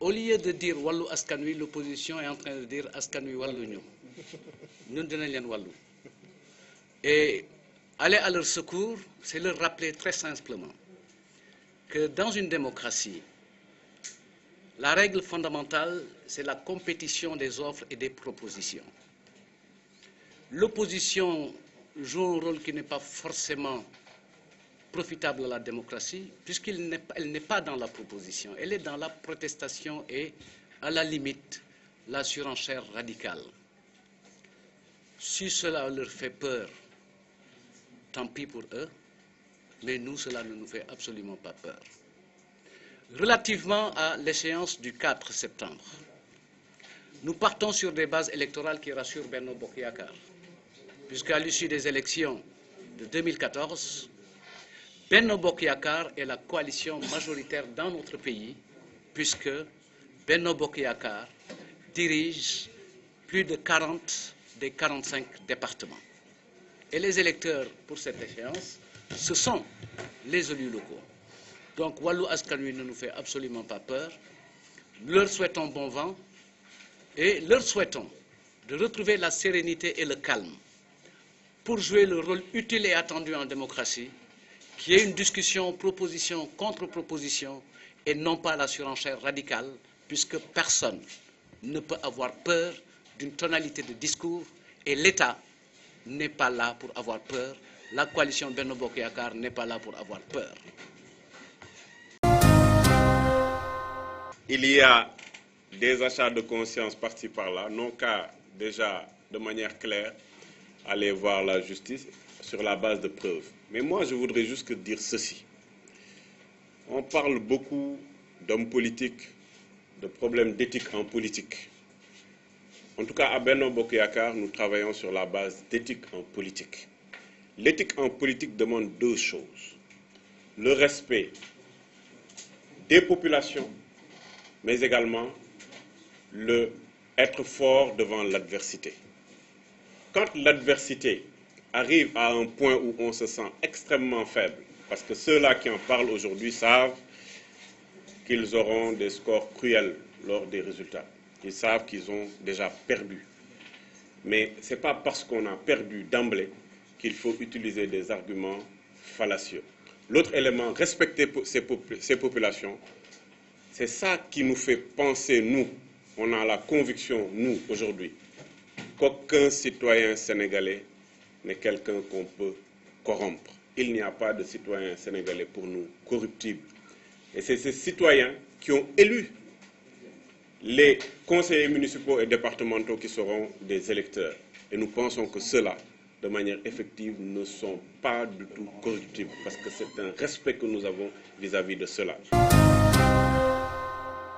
au lieu de dire Wallu Askan Wi, l'opposition est en train de dire Askan Wi Wallu ñu ñun dinañ leen wallu. Et aller à leur secours, c'est leur rappeler très simplement que dans une démocratie, la règle fondamentale, c'est la compétition des offres et des propositions. L'opposition joue un rôle qui n'est pas forcément profitable à la démocratie, puisqu'elle n'est pas dans la proposition, elle est dans la protestation et, à la limite, la surenchère radicale. Si cela leur fait peur, tant pis pour eux, mais nous, cela ne nous fait absolument pas peur. Relativement à l'échéance du 4 septembre, nous partons sur des bases électorales qui rassurent Benno Bokk Yakaar, puisqu'à l'issue des élections de 2014, Benno Bokk Yakaar est la coalition majoritaire dans notre pays, puisque Benno Bokk Yakaar dirige plus de 40 des 45 départements. Et les électeurs pour cette échéance, ce sont les élus locaux. Donc Wallu Askan Wi ne nous fait absolument pas peur. Nous leur souhaitons bon vent et leur souhaitons de retrouver la sérénité et le calme pour jouer le rôle utile et attendu en démocratie, qui est une discussion proposition contre proposition et non pas la surenchère radicale, puisque personne ne peut avoir peur d'une tonalité de discours et l'État n'est pas là pour avoir peur. La coalition Benno Bokk Yakaar n'est pas là pour avoir peur. Il y a des achats de conscience par-ci par-là, non qu'à déjà de manière claire aller voir la justice sur la base de preuves. Mais moi, je voudrais juste dire ceci. On parle beaucoup d'hommes politiques, de problèmes d'éthique en politique. En tout cas, à Benno Bokk Yakaar, nous travaillons sur la base d'éthique en politique. L'éthique en politique demande deux choses. Le respect des populations, mais également être fort devant l'adversité. Quand l'adversité arrive à un point où on se sent extrêmement faible, parce que ceux-là qui en parlent aujourd'hui savent qu'ils auront des scores cruels lors des résultats. Ils savent qu'ils ont déjà perdu. Mais ce n'est pas parce qu'on a perdu d'emblée qu'il faut utiliser des arguments fallacieux. L'autre élément, respecter ces populations, c'est ça qui nous fait penser, nous, on a la conviction, nous, aujourd'hui, qu'aucun citoyen sénégalais n'est quelqu'un qu'on peut corrompre. Il n'y a pas de citoyen sénégalais pour nous corruptible. Et c'est ces citoyens qui ont élu les conseillers municipaux et départementaux qui seront des électeurs. Et nous pensons que ceux-là, de manière effective, ne sont pas du tout corruptibles, parce que c'est un respect que nous avons vis-à-vis de cela.